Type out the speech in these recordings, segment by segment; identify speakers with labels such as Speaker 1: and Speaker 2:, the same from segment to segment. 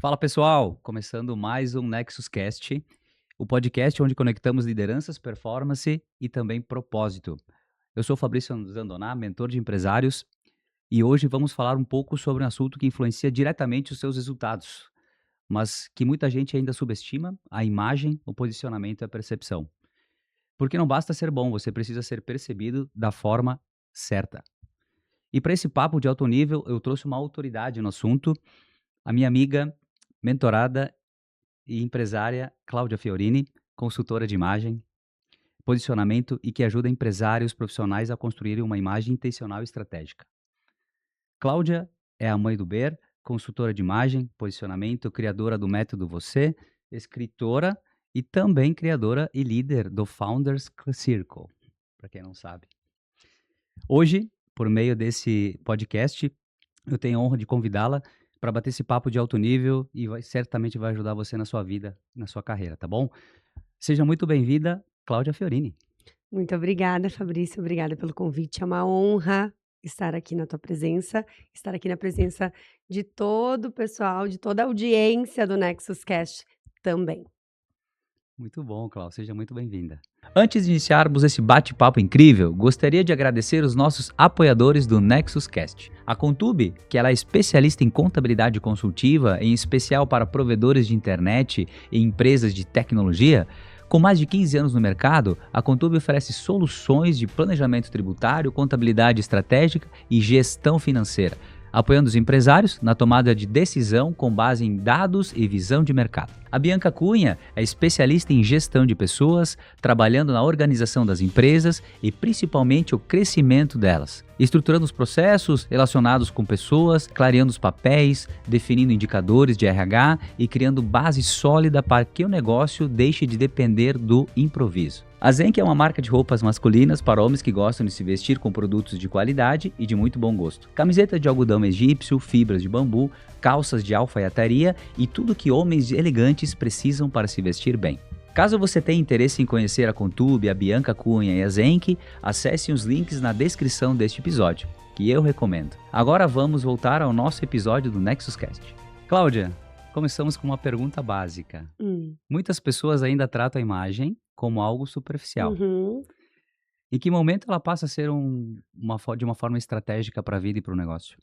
Speaker 1: Fala pessoal, começando mais um Nexus Cast, o podcast onde conectamos lideranças, performance e também propósito. Eu sou Fabrício Zandoná, mentor de empresários, e hoje vamos falar um pouco sobre um assunto que influencia diretamente os seus resultados, mas que muita gente ainda subestima: a imagem, o posicionamento e a percepção. Porque não basta ser bom, você precisa ser percebido da forma certa. E para esse papo de alto nível, eu trouxe uma autoridade no assunto, a minha amiga, mentorada e empresária Cláudia Fiorini, consultora de imagem, posicionamento e que ajuda empresários profissionais a construírem uma imagem intencional e estratégica. Cláudia é a mãe do Ber, consultora de imagem, posicionamento, criadora do método Você, escritora e também criadora e líder do Founders Circle, para quem não sabe. Hoje, por meio desse podcast, eu tenho a honra de convidá-la para bater esse papo de alto nível e certamente vai ajudar você na sua vida, na sua carreira, tá bom? Seja muito bem-vinda, Cláudia Fiorini.
Speaker 2: Muito obrigada, Fabrício. Obrigada pelo convite. É uma honra estar aqui na tua presença, estar aqui na presença de todo o pessoal, de toda a audiência do Nexus Cast também.
Speaker 1: Muito bom, Cláudia, seja muito bem-vinda. Antes de iniciarmos esse bate-papo incrível, gostaria de agradecer os nossos apoiadores do Nexus Cast. A Contube, que ela é especialista em contabilidade consultiva, em especial para provedores de internet e empresas de tecnologia. Com mais de 15 anos no mercado, a Contube oferece soluções de planejamento tributário, contabilidade estratégica e gestão financeira, apoiando os empresários na tomada de decisão com base em dados e visão de mercado. A Bianca Cunha é especialista em gestão de pessoas, trabalhando na organização das empresas e principalmente o crescimento delas, estruturando os processos relacionados com pessoas, clareando os papéis, definindo indicadores de RH e criando base sólida para que o negócio deixe de depender do improviso. A Zenk é uma marca de roupas masculinas para homens que gostam de se vestir com produtos de qualidade e de muito bom gosto. Camiseta de algodão egípcio, fibras de bambu, calças de alfaiataria e tudo que homens elegantes precisam para se vestir bem. Caso você tenha interesse em conhecer a Contube, a Bianca Cunha e a Zenk, acesse os links na descrição deste episódio, que eu recomendo. Agora vamos voltar ao nosso episódio do Nexus Cast. Cláudia, começamos com uma pergunta básica. Muitas pessoas ainda tratam a imagem como algo superficial.
Speaker 2: Uhum.
Speaker 1: Em que momento ela passa a ser de uma forma estratégica para a vida e para o negócio?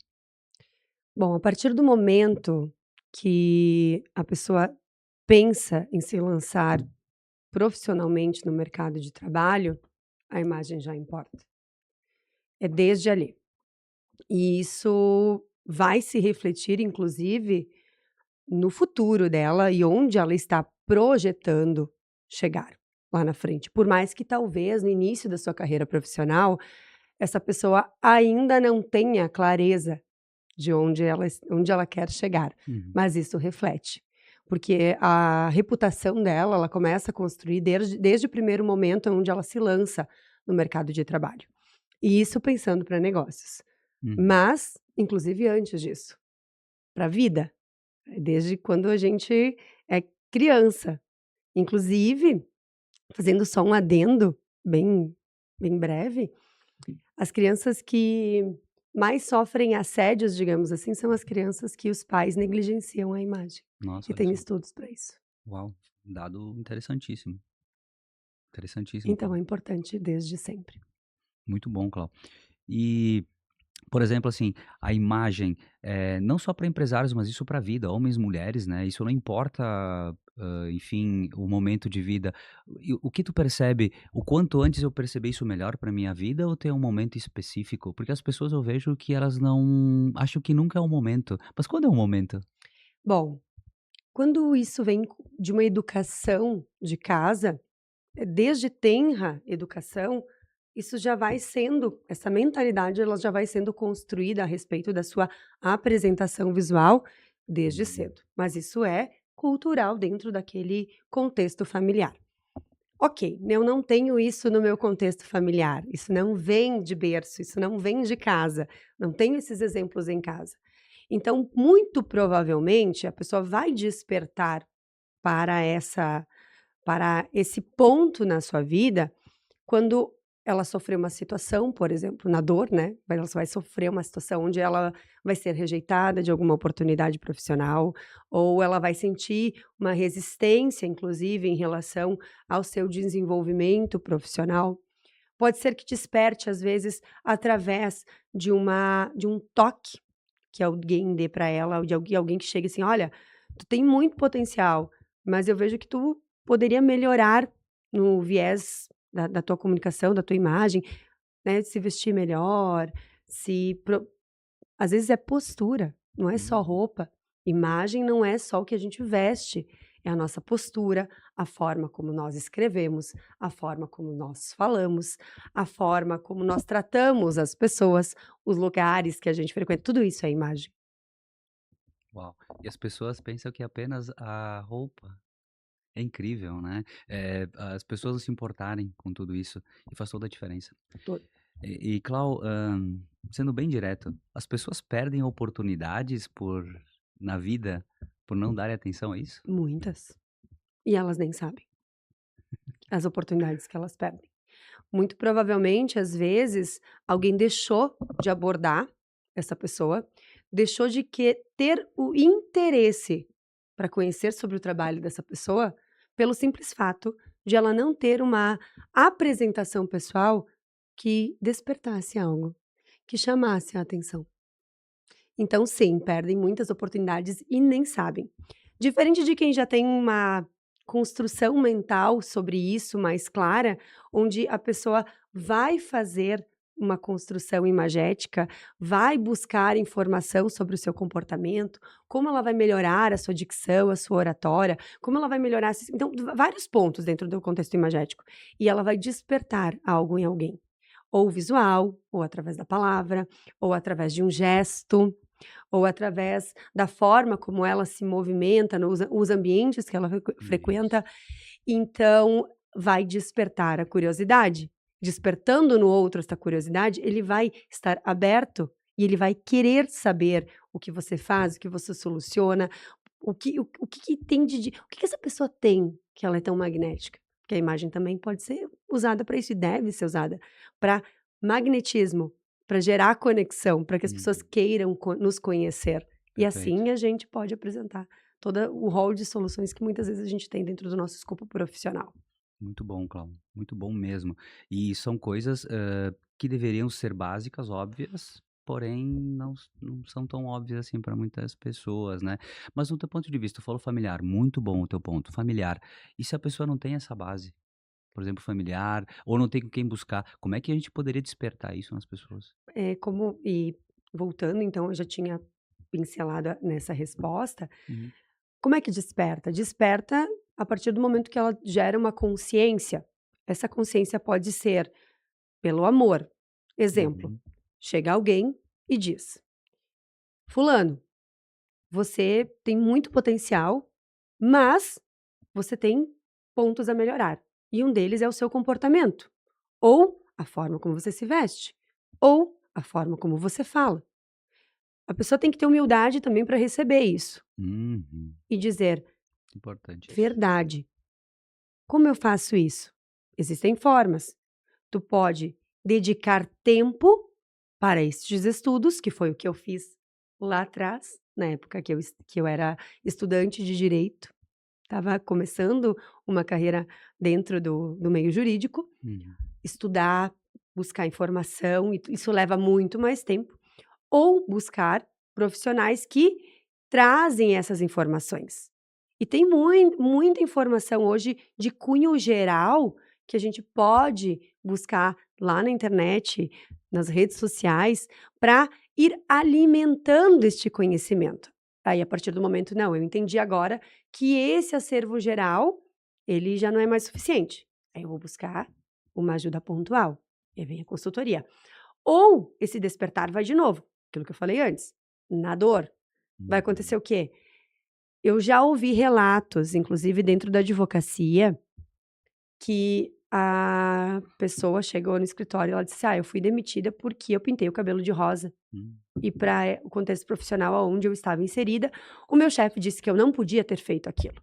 Speaker 2: Bom, a partir do momento que a pessoa pensa em se lançar profissionalmente no mercado de trabalho, a imagem já importa. É desde ali. E isso vai se refletir, inclusive, no futuro dela e onde ela está projetando chegar lá na frente. Por mais que talvez no início da sua carreira profissional, essa pessoa ainda não tenha clareza de onde ela quer chegar,
Speaker 1: Uhum.
Speaker 2: mas isso reflete. Porque a reputação dela, ela começa a construir desde o primeiro momento onde ela se lança no mercado de trabalho. E isso pensando para negócios.
Speaker 1: Uhum.
Speaker 2: Mas, inclusive antes disso, para a vida. Desde quando a gente é criança. Inclusive, fazendo só um adendo bem breve, as crianças que mais sofrem assédios, digamos assim, são as crianças que os pais negligenciam a imagem.
Speaker 1: Nossa,
Speaker 2: E
Speaker 1: olha
Speaker 2: tem
Speaker 1: só.
Speaker 2: estudos para isso.
Speaker 1: Uau, um dado interessantíssimo. Interessantíssimo,
Speaker 2: Então
Speaker 1: Cláudio.
Speaker 2: é importante desde sempre.
Speaker 1: Muito bom, Cláudio. E, por exemplo, assim, a imagem, não só para empresários, mas isso para a vida, homens, mulheres, né? Isso não importa, enfim, o momento de vida. E o que tu percebe, o quanto antes eu perceber isso melhor para minha vida ou tem um momento específico? Porque as pessoas eu vejo que elas não acham que nunca é um momento. Mas quando é um momento?
Speaker 2: Bom, quando isso vem de uma educação de casa, desde tenra educação, isso já vai sendo essa mentalidade ela já vai sendo construída a respeito da sua apresentação visual desde
Speaker 1: Uhum.
Speaker 2: cedo, mas isso é cultural dentro daquele contexto familiar. Ok, eu não tenho isso no meu contexto familiar, isso não vem de berço, isso não vem de casa, não tenho esses exemplos em casa. Então, muito provavelmente, a pessoa vai despertar para esse ponto na sua vida, quando ela sofreu uma situação, por exemplo, na dor, né? Ela vai sofrer uma situação onde ela vai ser rejeitada de alguma oportunidade profissional, ou ela vai sentir uma resistência, inclusive, em relação ao seu desenvolvimento profissional. Pode ser que desperte, às vezes, através de um toque que alguém dê para ela, ou de alguém que chegue assim: "Olha, tu tem muito potencial, mas eu vejo que tu poderia melhorar no viés da tua comunicação, da tua imagem, né, se vestir melhor, se pro" às vezes é postura, não é só
Speaker 1: Hum.
Speaker 2: roupa. Imagem não é só o que a gente veste, é a nossa postura, a forma como nós escrevemos, a forma como nós falamos, a forma como nós tratamos as pessoas, os lugares que a gente frequenta, tudo isso é imagem.
Speaker 1: Uau! E as pessoas pensam que apenas a roupa é incrível, né, as pessoas não se importarem com tudo isso, e faz toda a diferença.
Speaker 2: To
Speaker 1: E Clau, sendo bem direto, as pessoas perdem oportunidades na vida, por não darem atenção a isso?
Speaker 2: Muitas. E elas nem sabem as oportunidades que elas perdem. Muito provavelmente, às vezes, alguém deixou de abordar essa pessoa, deixou de ter o interesse para conhecer sobre o trabalho dessa pessoa, pelo simples fato de ela não ter uma apresentação pessoal que despertasse algo, que chamasse a atenção. Então, sim, perdem muitas oportunidades e nem sabem. Diferente de quem já tem uma construção mental sobre isso mais clara, onde a pessoa vai fazer uma construção imagética, vai buscar informação sobre o seu comportamento, como ela vai melhorar a sua dicção, a sua oratória, como ela vai melhorar. Então, vários pontos dentro do contexto imagético. E ela vai despertar algo em alguém, ou visual, ou através da palavra, ou através de um gesto, ou através da forma como ela se movimenta nos os ambientes que ela
Speaker 1: Isso.
Speaker 2: frequenta, então vai despertar a curiosidade. Despertando no outro essa curiosidade, ele vai estar aberto e ele vai querer saber o que você faz, o que você soluciona, o que tem o que essa pessoa tem que ela é tão magnética. Porque a imagem também pode ser usada para isso e deve ser usada para magnetismo, para gerar conexão, para que as pessoas
Speaker 1: Uhum.
Speaker 2: queiram nos conhecer. E
Speaker 1: Perfeito.
Speaker 2: assim a gente pode apresentar todo o rol de soluções que muitas vezes a gente tem dentro do nosso escopo profissional.
Speaker 1: Muito bom, Clau, muito bom mesmo. E são coisas, que deveriam ser básicas, óbvias, porém não são tão óbvias assim para muitas pessoas, né. Mas no teu ponto de vista, tu falou familiar, muito bom o teu ponto, familiar. E se a pessoa não tem essa base, por exemplo, familiar, ou não tem com quem buscar, como é que a gente poderia despertar isso nas pessoas?
Speaker 2: Voltando então, eu já tinha pincelado nessa resposta,
Speaker 1: Uhum.
Speaker 2: como é que desperta? Desperta a partir do momento que ela gera uma consciência. Essa consciência pode ser pelo amor. Exemplo,
Speaker 1: Uhum.
Speaker 2: chega alguém e diz: "Fulano, você tem muito potencial, mas você tem pontos a melhorar. E um deles é o seu comportamento, ou a forma como você se veste, ou a forma como você fala." A pessoa tem que ter humildade também para receber isso
Speaker 1: Uhum.
Speaker 2: e dizer:
Speaker 1: Importante isso.
Speaker 2: "Verdade, como eu faço isso?" Existem formas. Tu pode dedicar tempo para estes estudos, que foi o que eu fiz lá atrás, na época que eu era estudante de direito, estava começando uma carreira dentro do meio jurídico.
Speaker 1: Uhum.
Speaker 2: Estudar, buscar informação, e isso leva muito mais tempo, ou buscar profissionais que trazem essas informações. E tem muita informação hoje de cunho geral que a gente pode buscar lá na internet, nas redes sociais, para ir alimentando este conhecimento. Aí, a partir do momento, não, eu entendi agora que esse acervo geral, ele já não é mais suficiente. Aí eu vou buscar uma ajuda pontual, e aí vem a consultoria. Ou esse despertar vai de novo, aquilo que eu falei antes, na dor. Vai acontecer
Speaker 1: Uhum.
Speaker 2: o quê? Eu já ouvi relatos, inclusive dentro da advocacia, que a pessoa chegou no escritório e ela disse: "Ah, eu fui demitida porque eu pintei o cabelo de rosa.
Speaker 1: Hum.
Speaker 2: E para o contexto profissional aonde eu estava inserida, o meu chefe disse que eu não podia ter feito aquilo."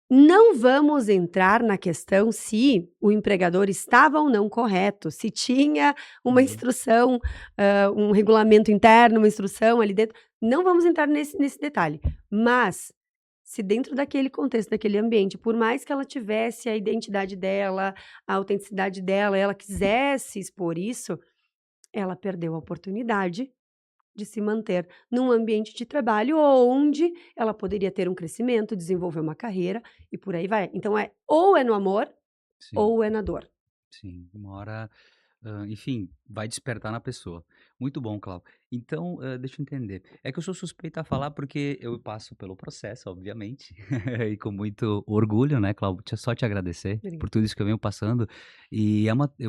Speaker 2: Não vamos entrar na questão se o empregador estava ou não correto, se tinha uma
Speaker 1: Uhum.
Speaker 2: instrução, um regulamento interno, uma instrução ali dentro. Não vamos entrar nesse detalhe. Mas, se dentro daquele contexto, daquele ambiente, por mais que ela tivesse a identidade dela, a autenticidade dela, ela quisesse expor isso, ela perdeu a oportunidade de se manter num ambiente de trabalho onde ela poderia ter um crescimento, desenvolver uma carreira e por aí vai. Então ou é no amor
Speaker 1: Sim,
Speaker 2: ou é na dor.
Speaker 1: sim. Uma hora, enfim, vai despertar na pessoa. Muito bom, Clau. Então, deixa eu entender. É que eu sou suspeita a falar porque eu passo pelo processo, obviamente, e com muito orgulho, né, Clau? Só te agradecer por
Speaker 2: Obrigada.
Speaker 1: tudo isso que eu venho passando. E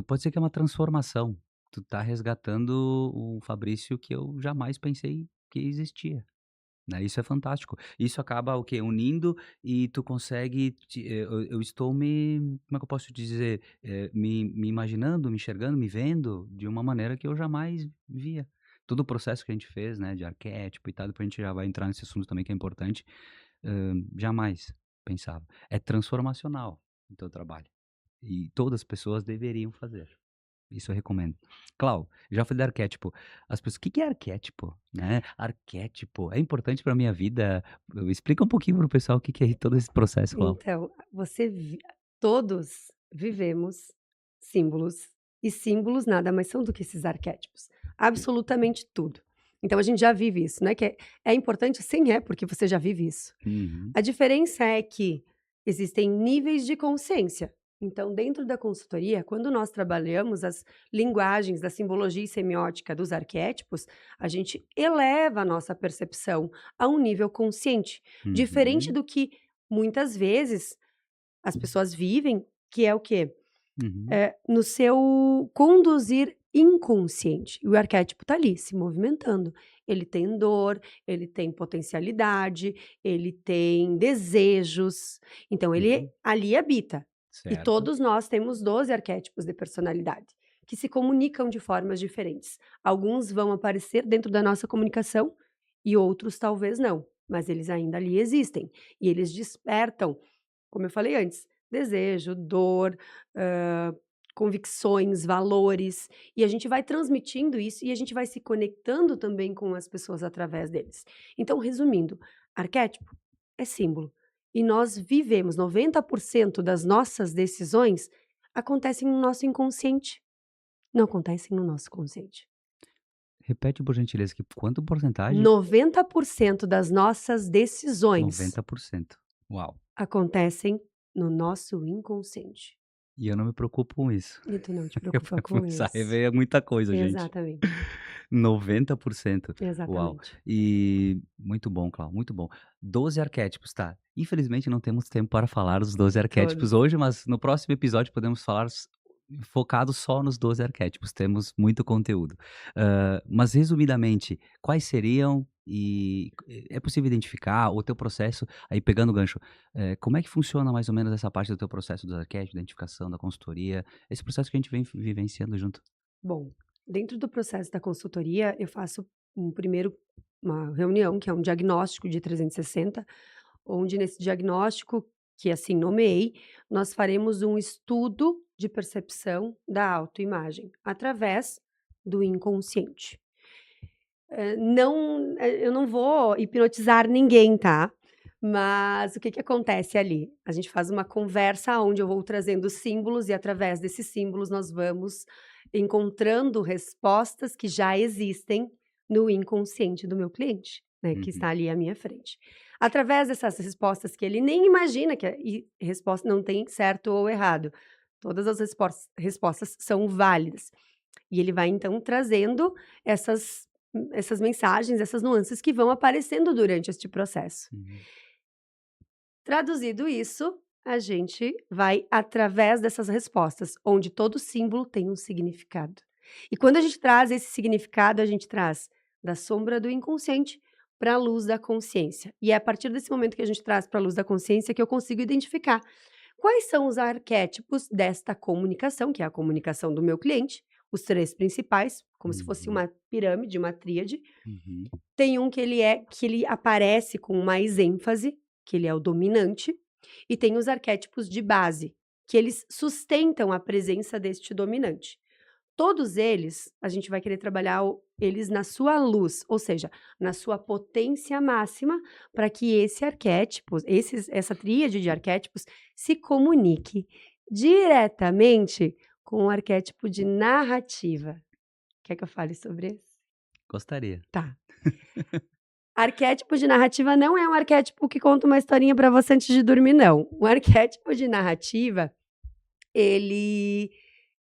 Speaker 1: pode ser que é uma transformação. Tu tá resgatando um Fabrício que eu jamais pensei que existia. Né, isso é fantástico. Isso acaba o quê? Unindo e tu consegue eu estou como é que eu posso te dizer? Me imaginando, me enxergando, me vendo de uma maneira que eu jamais via. Todo o processo que a gente fez, né, de arquétipo e tal, depois a gente já vai entrar nesse assunto também que é importante, jamais pensava. É transformacional o teu trabalho, e todas as pessoas deveriam fazer. Isso eu recomendo. Clau, já falei de arquétipo. As pessoas, o que é arquétipo, né? Arquétipo é importante para minha vida. Explica um pouquinho para o pessoal o que é todo esse processo, Clau.
Speaker 2: Então, todos vivemos símbolos, e símbolos nada mais são do que esses arquétipos. Absolutamente tudo. Então a gente já vive isso, né? É importante, sim, porque você já vive isso.
Speaker 1: Uhum,
Speaker 2: A diferença é que existem níveis de consciência. Então, dentro da consultoria, quando nós trabalhamos as linguagens da simbologia e semiótica dos arquétipos, a gente eleva a nossa percepção a um nível consciente, diferente
Speaker 1: uhum,
Speaker 2: do que muitas vezes as pessoas vivem, que é o quê?
Speaker 1: uhum,
Speaker 2: No seu conduzir inconsciente. E o arquétipo está ali, se movimentando. Ele tem dor, ele tem potencialidade, ele tem desejos. Então, ele
Speaker 1: uhum.
Speaker 2: ali habita. E
Speaker 1: Certo.
Speaker 2: todos nós temos 12 arquétipos de personalidade, que se comunicam de formas diferentes. Alguns vão aparecer dentro da nossa comunicação e outros talvez não, mas eles ainda ali existem. E eles despertam, como eu falei antes, desejo, dor, hã, convicções, valores, e a gente vai transmitindo isso e a gente vai se conectando também com as pessoas através deles. Então, resumindo, arquétipo é símbolo e nós vivemos 90% das nossas decisões acontecem no nosso inconsciente, não acontecem no nosso consciente.
Speaker 1: Repete por gentileza, que quanto porcentagem?
Speaker 2: 90% das nossas decisões
Speaker 1: 90%. Uau.
Speaker 2: acontecem no nosso inconsciente.
Speaker 1: E eu não me preocupo com isso.
Speaker 2: E tu não te
Speaker 1: Vai
Speaker 2: preocupa com
Speaker 1: começar a
Speaker 2: isso.
Speaker 1: rever muita coisa, gente.
Speaker 2: Exatamente,
Speaker 1: 90%. Uau.
Speaker 2: exatamente.
Speaker 1: E muito bom, Clau, muito bom. 12 arquétipos, tá. Infelizmente não temos tempo para falar dos 12 arquétipos
Speaker 2: Todos.
Speaker 1: hoje, mas no próximo episódio podemos falar focado só nos 12 arquétipos, temos muito conteúdo. Mas resumidamente, quais seriam e é possível identificar o teu processo, aí pegando o gancho, como é que funciona mais ou menos essa parte do teu processo dos arquétipos, identificação, da consultoria, esse processo que a gente vem vivenciando junto?
Speaker 2: Bom, dentro do processo da consultoria, eu faço uma reunião, que é um diagnóstico de 360, onde nesse diagnóstico, que assim nomeei, nós faremos um estudo de percepção da autoimagem, através do inconsciente. Eu não vou hipnotizar ninguém, tá. Mas o que que acontece ali? A gente faz uma conversa onde eu vou trazendo símbolos e através desses símbolos nós vamos encontrando respostas que já existem no inconsciente do meu cliente, né, que está
Speaker 1: Uhum,
Speaker 2: ali à minha frente. Através dessas respostas que ele nem imagina resposta não tem certo ou errado, todas as respostas são válidas. E ele vai então trazendo essas mensagens, essas nuances que vão aparecendo durante este processo.
Speaker 1: uhum,
Speaker 2: Traduzido isso, a gente vai através dessas respostas, onde todo símbolo tem um significado. E quando a gente traz esse significado, a gente traz da sombra do inconsciente para a luz da consciência. E é a partir desse momento que a gente traz para a luz da consciência que eu consigo identificar quais são os arquétipos desta comunicação, que é a comunicação do meu cliente, os 3 principais, como se fosse
Speaker 1: uhum,
Speaker 2: uma pirâmide, uma tríade.
Speaker 1: uhum,
Speaker 2: Tem um que ele aparece com mais ênfase, que ele é o dominante, E tem os arquétipos de base, que eles sustentam a presença deste dominante. Todos eles, a gente vai querer trabalhar eles na sua luz, ou seja, na sua potência máxima, para que esse arquétipo, essa tríade de arquétipos, se comunique diretamente com o arquétipo de narrativa. Quer que eu fale sobre isso?
Speaker 1: Gostaria.
Speaker 2: Tá. Arquétipo de narrativa não é um arquétipo que conta uma historinha para você antes de dormir, não. O arquétipo de narrativa, ele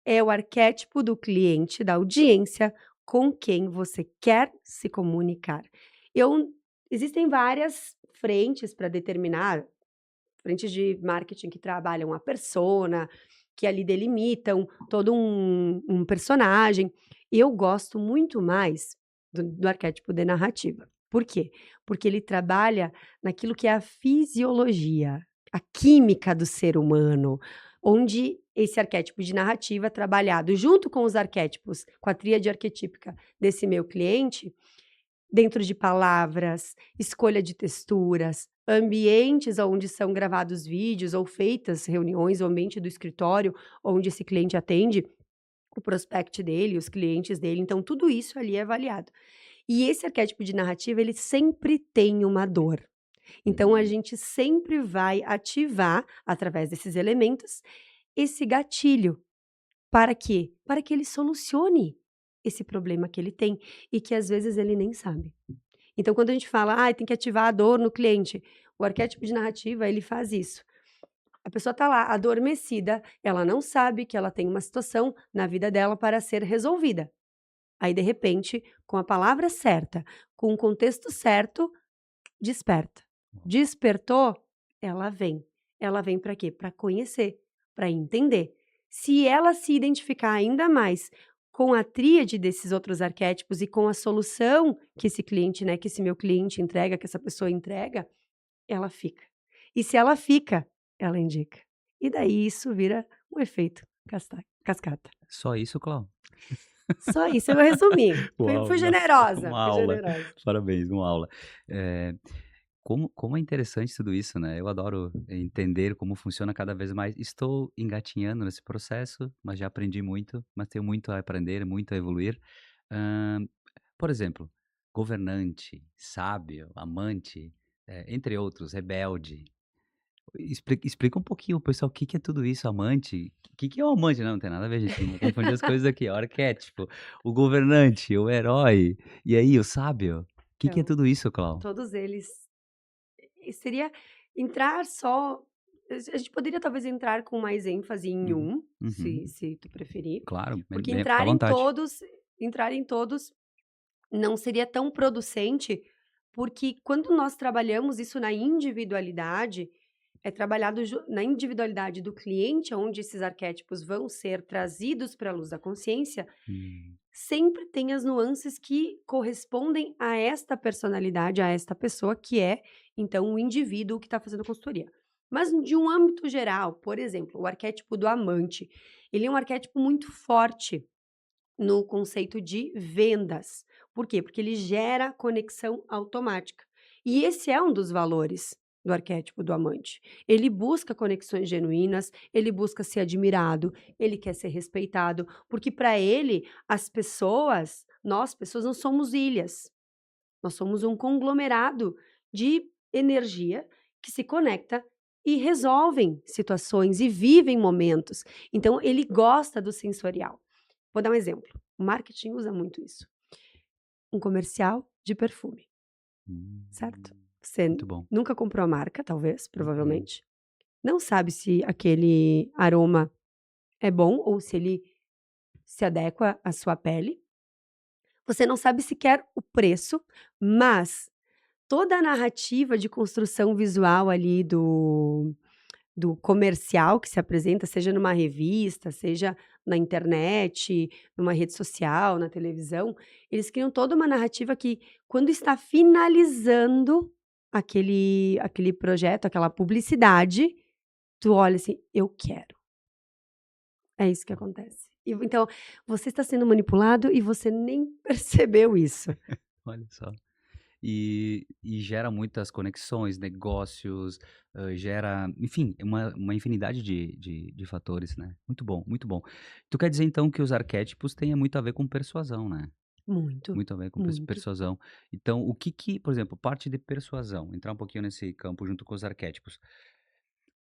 Speaker 2: é o arquétipo do cliente, da audiência, com quem você quer se comunicar. Existem várias frentes para determinar, frentes de marketing que trabalham a persona, que ali delimitam todo um personagem. Eu gosto muito mais do arquétipo de narrativa. Por quê? Porque ele trabalha naquilo que é a fisiologia, a química do ser humano, onde esse arquétipo de narrativa trabalhado junto com os arquétipos, com a tríade arquetípica desse meu cliente, dentro de palavras, escolha de texturas, ambientes onde são gravados vídeos ou feitas reuniões, o ambiente do escritório onde esse cliente atende o prospect dele, os clientes dele, então tudo isso ali é avaliado. E esse arquétipo de narrativa, ele sempre tem uma dor. Então a gente sempre vai ativar, através desses elementos, esse gatilho. Para quê? Para que ele solucione esse problema que ele tem e que às vezes ele nem sabe. Então quando a gente fala, tem que ativar a dor no cliente, o arquétipo de narrativa, ele faz isso. A pessoa está lá adormecida, ela não sabe que ela tem uma situação na vida dela para ser resolvida. Aí, de repente, com a palavra certa, com o contexto certo, desperta. Despertou, ela vem. Ela vem para quê? Para conhecer, para entender. Se ela se identificar ainda mais com a tríade desses outros arquétipos e com a solução que esse cliente, né, que esse meu cliente entrega, que essa pessoa entrega, ela fica. E se ela fica, ela indica. E daí isso vira um efeito cascata.
Speaker 1: Só isso, Clau?
Speaker 2: Só isso, eu resumi.
Speaker 1: Uau,
Speaker 2: Fui
Speaker 1: nossa,
Speaker 2: generosa.
Speaker 1: uma
Speaker 2: Fui
Speaker 1: aula.
Speaker 2: generosa.
Speaker 1: Parabéns, uma aula. Como é interessante tudo isso, né? Eu adoro entender como funciona cada vez mais. Estou engatinhando nesse processo, mas já aprendi muito, mas tenho muito a aprender, muito a evoluir. Hã, por exemplo, governante, sábio, amante, entre outros, rebelde. Explica um pouquinho, pessoal, o que que é tudo isso, amante? O que que é o amante? Não, não tem nada a ver, gente, não confundir as coisas aqui, ó, arquétipo, o governante, o herói, e aí o sábio? O que que é
Speaker 2: Então,
Speaker 1: tudo isso, Clau?
Speaker 2: todos eles seria entrar só a gente poderia talvez entrar com mais ênfase em
Speaker 1: Uhum,
Speaker 2: um,
Speaker 1: uhum,
Speaker 2: se tu preferir,
Speaker 1: claro,
Speaker 2: porque
Speaker 1: fica à vontade.
Speaker 2: entrar em todos não seria tão producente, porque quando nós trabalhamos isso na individualidade, é trabalhado na individualidade do cliente, onde esses arquétipos vão ser trazidos para a luz da consciência,
Speaker 1: Hum,
Speaker 2: sempre tem as nuances que correspondem a esta personalidade, a esta pessoa que é, então, o indivíduo que está fazendo a consultoria. Mas de um âmbito geral, por exemplo, o arquétipo do amante, ele é um arquétipo muito forte no conceito de vendas. Por quê? Porque ele gera conexão automática. E esse é um dos valores do arquétipo do amante. Ele busca conexões genuínas, ele busca ser admirado, ele quer ser respeitado, porque para ele, nós pessoas não somos ilhas. Nós somos um conglomerado de energia que se conecta e resolvem situações e vivem momentos. Então ele gosta do sensorial. Vou dar um exemplo. O marketing usa muito isso. Um comercial de perfume, certo?
Speaker 1: hum,
Speaker 2: Você
Speaker 1: muito bom.
Speaker 2: nunca comprou a marca, talvez,
Speaker 1: Uhum,
Speaker 2: provavelmente. Não sabe se aquele aroma é bom ou se ele se adequa à sua pele. Você não sabe sequer o preço, mas toda a narrativa de construção visual ali do comercial que se apresenta, seja numa revista, seja na internet, numa rede social, na televisão, eles criam toda uma narrativa que, quando está finalizando aquele projeto, aquela publicidade, tu olha assim: "Eu quero". É isso que acontece. Então, você está sendo manipulado e você nem percebeu isso.
Speaker 1: olha só. e gera muitas conexões, negócios, gera, enfim, uma infinidade de fatores, né? Muito bom, muito bom. Tu quer dizer então que os arquétipos têm muito a ver com persuasão, né?
Speaker 2: Muito,
Speaker 1: Muito a ver com
Speaker 2: muito.
Speaker 1: persuasão. Então, o que que, por exemplo, parte de persuasão, entrar um pouquinho nesse campo junto com os arquétipos.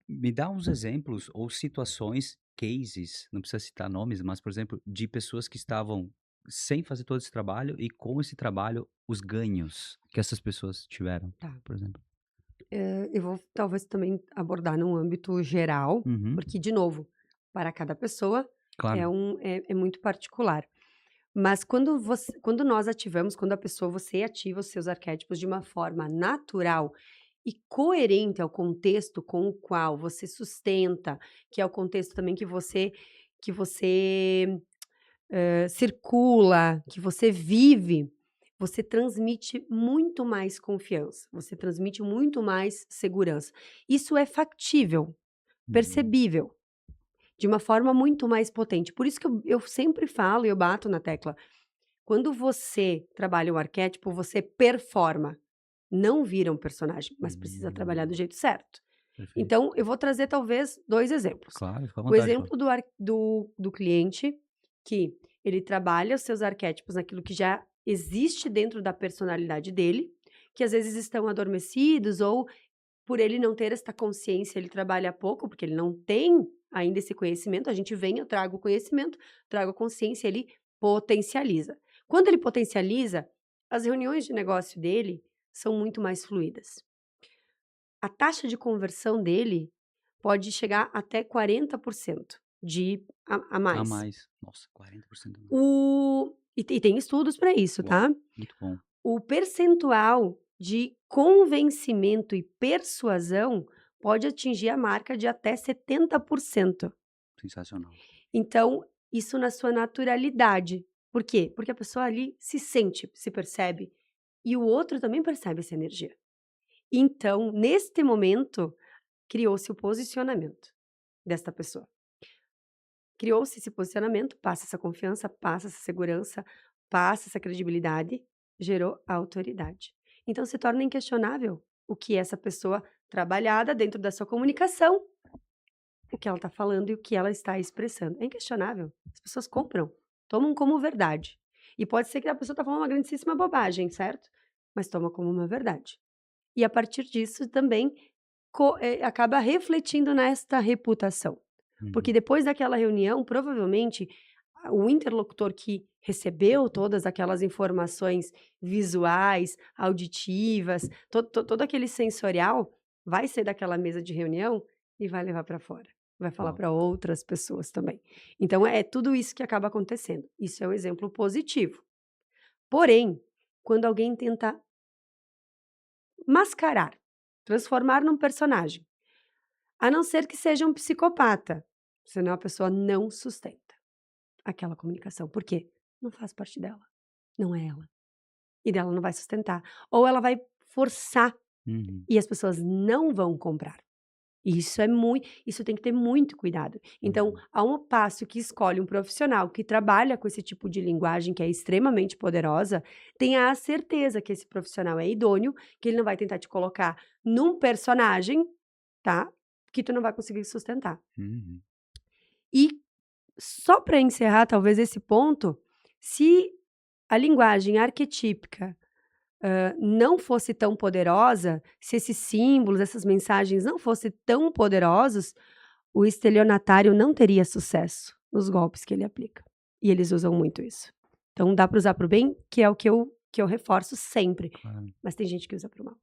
Speaker 1: Me dá uns exemplos ou situações, cases, não precisa citar nomes, mas, por exemplo, de pessoas que estavam sem fazer todo esse trabalho e com esse trabalho, os ganhos que essas pessoas tiveram,
Speaker 2: Tá.
Speaker 1: por exemplo.
Speaker 2: Eu vou talvez também abordar num âmbito geral,
Speaker 1: Uhum,
Speaker 2: porque, de novo, para cada pessoa
Speaker 1: claro.
Speaker 2: é muito particular. Mas quando nós ativamos, quando a pessoa você ativa os seus arquétipos de uma forma natural e coerente ao contexto com o qual você sustenta, que é o contexto também que você circula, que você vive, você transmite muito mais confiança, você transmite muito mais segurança. Isso é factível,
Speaker 1: Uhum,
Speaker 2: percebível, de uma forma muito mais potente. Por isso que eu sempre falo e eu bato na tecla, quando você trabalha o arquétipo, você performa, não vira um personagem, mas precisa trabalhar do
Speaker 1: hum,
Speaker 2: jeito certo.
Speaker 1: perfeito.
Speaker 2: Então, eu vou trazer talvez 2 exemplos.
Speaker 1: Claro, fica à
Speaker 2: O
Speaker 1: vontade, claro.
Speaker 2: exemplo do cliente que ele trabalha os seus arquétipos naquilo que já existe dentro da personalidade dele, que às vezes estão adormecidos ou por ele não ter esta consciência, ele trabalha pouco, porque ele não tem ainda esse conhecimento, a gente vem, eu trago o conhecimento, trago a consciência, ele potencializa. Quando ele potencializa, as reuniões de negócio dele são muito mais fluídas. A taxa de conversão dele pode chegar até 40% de a
Speaker 1: A
Speaker 2: mais.
Speaker 1: mais. Nossa, 40% a mais.
Speaker 2: E tem estudos para isso,
Speaker 1: Uau,
Speaker 2: tá.
Speaker 1: muito bom.
Speaker 2: O percentual de convencimento e persuasão pode atingir a marca de até 70%.
Speaker 1: Sensacional.
Speaker 2: Então, isso na sua naturalidade. Por quê? Porque a pessoa ali se sente, se percebe, e o outro também percebe essa energia. Então, neste momento, criou-se o posicionamento desta pessoa. Criou-se esse posicionamento, passa essa confiança, passa essa segurança, passa essa credibilidade, gerou autoridade. Então se torna inquestionável o que essa pessoa trabalhada dentro da sua comunicação, o que ela está falando e o que ela está expressando. É inquestionável. As pessoas compram, tomam como verdade. E pode ser que a pessoa está falando uma grandíssima bobagem, certo? Mas toma como uma verdade. E a partir disso também acaba refletindo nesta reputação. Porque
Speaker 1: Uhum.
Speaker 2: depois daquela reunião, provavelmente, o interlocutor que recebeu todas aquelas informações visuais, auditivas, todo aquele sensorial, vai ser daquela mesa de reunião e vai levar para fora. Vai falar
Speaker 1: Uau.
Speaker 2: para outras pessoas também. Então, é tudo isso que acaba acontecendo. Isso é o exemplo positivo. Porém, quando alguém tenta mascarar, transformar num personagem, a não ser que seja um psicopata, senão a pessoa não sustenta aquela comunicação. Por quê? Não faz parte dela, não é ela. E dela não vai sustentar. Ou ela vai forçar
Speaker 1: Uhum,
Speaker 2: e as pessoas não vão comprar. E isso tem que ter muito cuidado. Então,
Speaker 1: uhum.
Speaker 2: a um passo que escolhe um profissional que trabalha com esse tipo de linguagem que é extremamente poderosa, tenha a certeza que esse profissional é idôneo, que ele não vai tentar te colocar num personagem, tá? Que tu não vai conseguir sustentar.
Speaker 1: Uhum.
Speaker 2: E só para encerrar, talvez esse ponto, se a linguagem arquetípica não fosse tão poderosa, se esses símbolos, essas mensagens não fossem tão poderosos, o estelionatário não teria sucesso nos golpes que ele aplica. E eles usam muito isso. Então dá para usar para o bem, que é o que eu reforço sempre,
Speaker 1: Claro,
Speaker 2: mas tem gente que usa para o mal.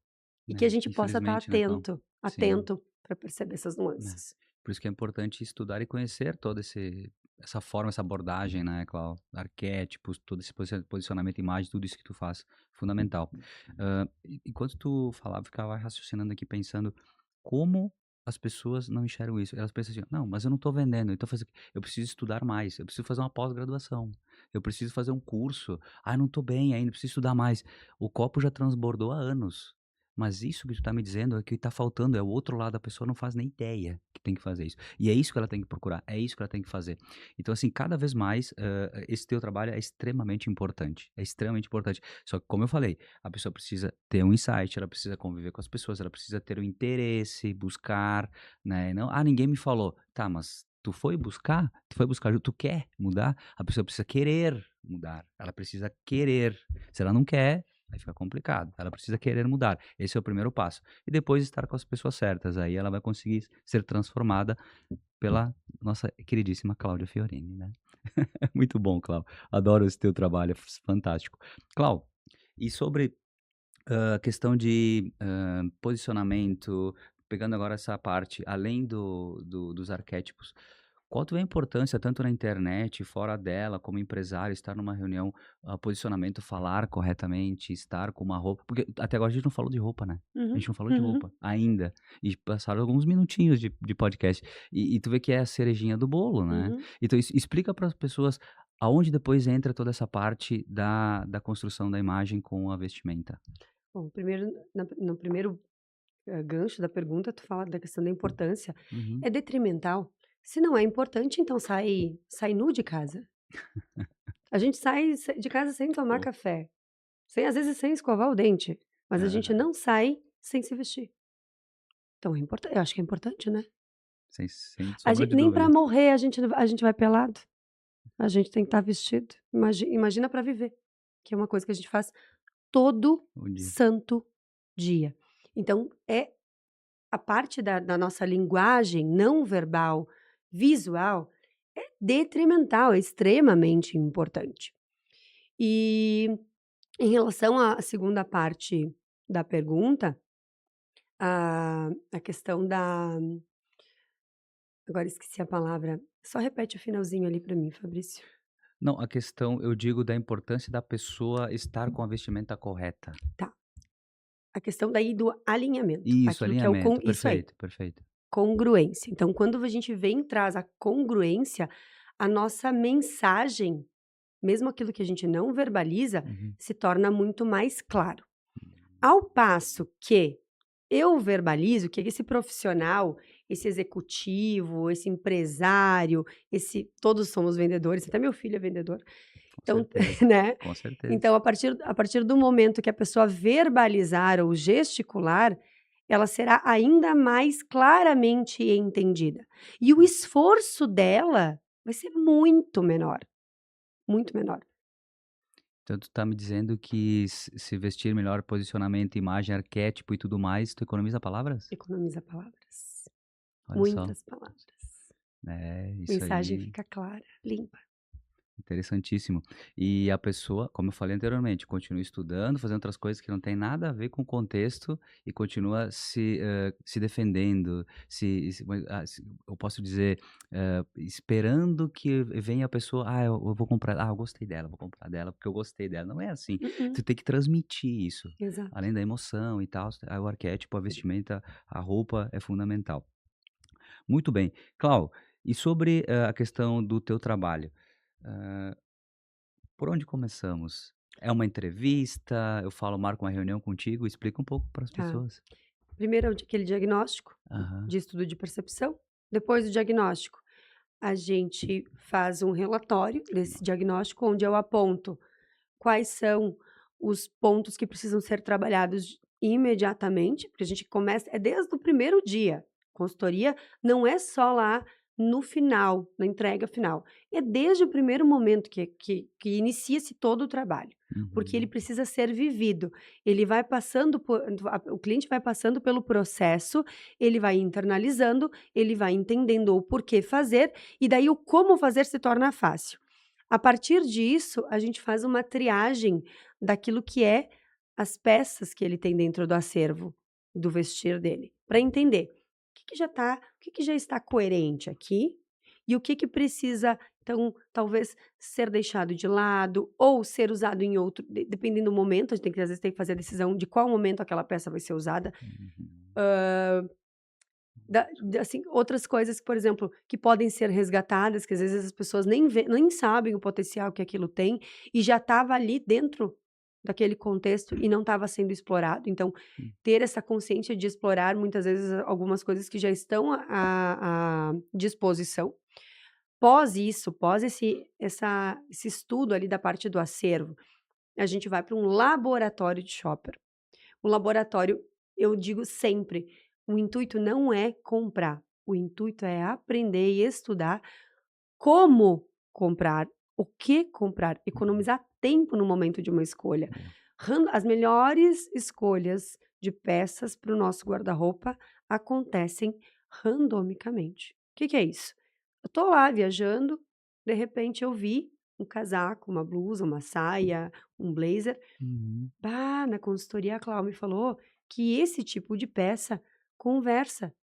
Speaker 2: E que a
Speaker 1: né,
Speaker 2: gente possa estar
Speaker 1: infelizmente, né, Clau?
Speaker 2: atento,
Speaker 1: Sim,
Speaker 2: atento para perceber essas
Speaker 1: né.
Speaker 2: nuances.
Speaker 1: Por isso que é importante estudar e conhecer todo esse essa forma, essa abordagem, né, Clau? Arquétipos, todo esse posicionamento, imagem, tudo isso que tu faz, fundamental. Enquanto tu falava, eu ficava raciocinando aqui pensando como as pessoas não enxergam isso. Elas pensam assim: "Não, mas eu não estou vendendo, então fazer eu preciso estudar mais, eu preciso fazer uma pós-graduação, eu preciso fazer um curso. Ah, eu não estou bem ainda, preciso estudar mais". O copo já transbordou há anos, mas isso que tu tá me dizendo é que tá faltando, é o outro lado, a pessoa não faz nem ideia que tem que fazer isso. E é isso que ela tem que procurar, é isso que ela tem que fazer. Então, assim, cada vez mais, esse teu trabalho é extremamente importante, é extremamente importante. Só que, como eu falei, a pessoa precisa ter um insight, ela precisa conviver com as pessoas, ela precisa ter o interesse, buscar, né, não: "Ah, ninguém me falou". Tá, mas tu foi buscar? Tu foi buscar, tu quer mudar? A pessoa precisa querer mudar, ela precisa querer. Se ela não quer, aí fica complicado. Ela precisa querer mudar. Esse é o primeiro passo. E depois estar com as pessoas certas. Aí ela vai conseguir ser transformada pela nossa queridíssima Cláudia Fiorini, né? Muito bom, Clau. Adoro esse teu trabalho, é fantástico. Clau, e sobre a questão de posicionamento, pegando agora essa parte, além dos arquétipos, qual tu vê a importância, tanto na internet, fora dela, como empresário, estar numa reunião, posicionamento, falar corretamente, estar com uma roupa. Porque até agora a gente não falou de roupa, né? A
Speaker 2: Uhum,
Speaker 1: gente não falou de
Speaker 2: uhum.
Speaker 1: roupa ainda. E passaram alguns minutinhos de podcast. E tu vê que é a cerejinha do bolo, né?
Speaker 2: Uhum.
Speaker 1: Então, explica para as pessoas aonde depois entra toda essa parte da construção da imagem com a vestimenta.
Speaker 2: Bom, primeiro no primeiro, gancho da pergunta, tu fala da questão da importância.
Speaker 1: Uhum.
Speaker 2: É detrimental. Se não é importante, então sai nu de casa. A gente sai de casa sem tomar
Speaker 1: Pô.
Speaker 2: café, sem às vezes sem escovar o dente, mas a gente
Speaker 1: Aham.
Speaker 2: não sai sem se vestir. Então é importante. Eu acho que é importante, né.
Speaker 1: Sem
Speaker 2: A
Speaker 1: sombra
Speaker 2: gente
Speaker 1: de
Speaker 2: nem para
Speaker 1: dúvidas.
Speaker 2: morrer a gente vai pelado. A gente tem que estar vestido. Imagina para viver, que é uma coisa que a gente faz todo
Speaker 1: Um dia.
Speaker 2: santo dia. Então é a parte da nossa linguagem não verbal, visual, é detrimental, é extremamente importante. E em relação à segunda parte da pergunta, a questão da agora esqueci a palavra, só repete o finalzinho ali para mim, Fabrício.
Speaker 1: Não, a questão, eu digo, da importância da pessoa estar com a vestimenta correta.
Speaker 2: Tá, a questão daí do alinhamento,
Speaker 1: Isso,
Speaker 2: aquilo que é o
Speaker 1: alinhamento.
Speaker 2: isso aí,
Speaker 1: Perfeito, perfeito.
Speaker 2: congruência. Então quando a gente vem e traz a congruência, a nossa mensagem, mesmo aquilo que a gente não verbaliza,
Speaker 1: Uhum.
Speaker 2: se torna muito mais claro. Ao passo que eu verbalizo, que esse profissional, esse executivo, esse empresário, esse todos somos vendedores, até meu filho é vendedor.
Speaker 1: Com
Speaker 2: Então,
Speaker 1: certeza,
Speaker 2: né,
Speaker 1: com certeza.
Speaker 2: então a partir do momento que a pessoa verbalizar ou gesticular, ela será ainda mais claramente entendida. E o esforço dela vai ser muito menor, muito menor.
Speaker 1: Então tu tá me dizendo que se vestir melhor, posicionamento, imagem, arquétipo e tudo mais, tu economiza palavras?
Speaker 2: Economiza palavras,
Speaker 1: Olha só.
Speaker 2: muitas palavras.
Speaker 1: É, isso
Speaker 2: Mensagem
Speaker 1: aí.
Speaker 2: fica clara, limpa.
Speaker 1: Interessantíssimo. E a pessoa, como eu falei anteriormente, continua estudando, fazendo outras coisas que não tem nada a ver com o contexto e continua se defendendo, eu posso dizer, esperando que venha a pessoa, eu vou comprar, eu gostei dela, vou comprar dela porque eu gostei dela. Não é assim.
Speaker 2: Mm-mm.
Speaker 1: Tu tem que transmitir isso,
Speaker 2: Exato.
Speaker 1: além da emoção e tal, o arquétipo, a vestimenta, a roupa é fundamental. Muito bem. Clau, e sobre a questão do teu trabalho? Hã, por onde começamos? É uma entrevista? Eu falo, marco uma reunião contigo? Explica um pouco para as
Speaker 2: Tá.
Speaker 1: pessoas.
Speaker 2: Primeiro é aquele diagnóstico
Speaker 1: Aham.
Speaker 2: de estudo de percepção. Depois do diagnóstico, a gente faz um relatório desse
Speaker 1: Diagnóstico.
Speaker 2: diagnóstico, onde eu aponto quais são os pontos que precisam ser trabalhados imediatamente, porque a gente começa é desde o primeiro dia. Consultoria não é só lá no final, na entrega final, é desde o primeiro momento que inicia-se todo o trabalho, porque ele
Speaker 1: Uhum.
Speaker 2: precisa ser vivido. Ele vai passando por o cliente vai passando pelo processo, ele vai internalizando, ele vai entendendo o porquê fazer, e daí o como fazer se torna fácil. A partir disso, a gente faz uma triagem daquilo que é as peças que ele tem dentro do acervo do vestir dele, para entender o que já está coerente aqui e o que precisa, então, talvez ser deixado de lado ou ser usado em outro, dependendo do momento, a gente tem que às vezes tem que fazer a decisão de qual momento aquela peça vai ser usada.
Speaker 1: Uhum.
Speaker 2: Assim, outras coisas, por exemplo, que podem ser resgatadas, que às vezes as pessoas nem sabem o potencial que aquilo tem, e já estava ali dentro, daquele contexto e não estava sendo explorado. Então, ter essa consciência de explorar muitas vezes algumas coisas que já estão à disposição. Pós isso, pós esse estudo ali da parte do acervo, a gente vai para um laboratório de shopper. O laboratório, eu digo sempre, o intuito não é comprar, o intuito é aprender e estudar como comprar, o que comprar, economizar tempo no momento de uma escolha. As melhores escolhas de peças para o nosso guarda-roupa acontecem randomicamente. O que é isso? Eu estou lá viajando, de repente eu vi um casaco, uma blusa, uma saia, um blazer.
Speaker 1: Uhum.
Speaker 2: Na consultoria a Clau me falou que esse tipo de peça conversa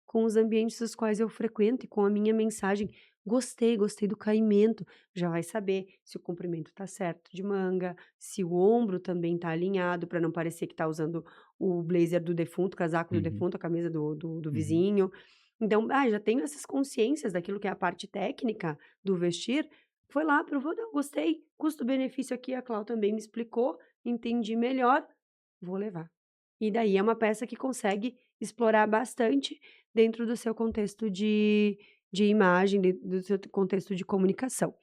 Speaker 2: com os ambientes dos quais eu frequento e com a minha mensagem. Gostei do caimento. Já vai saber se o comprimento está certo de manga, se o ombro também está alinhado, para não parecer que está usando o blazer do defunto, o casaco do
Speaker 1: Uhum.
Speaker 2: defunto, a camisa do
Speaker 1: Uhum.
Speaker 2: vizinho. Então, já tenho essas consciências daquilo que é a parte técnica do vestir. Foi lá, provou, não, gostei. Custo-benefício aqui, a Clau também me explicou, entendi melhor, vou levar. E daí é uma peça que consegue explorar bastante dentro do seu contexto de imagem, do seu contexto de comunicação.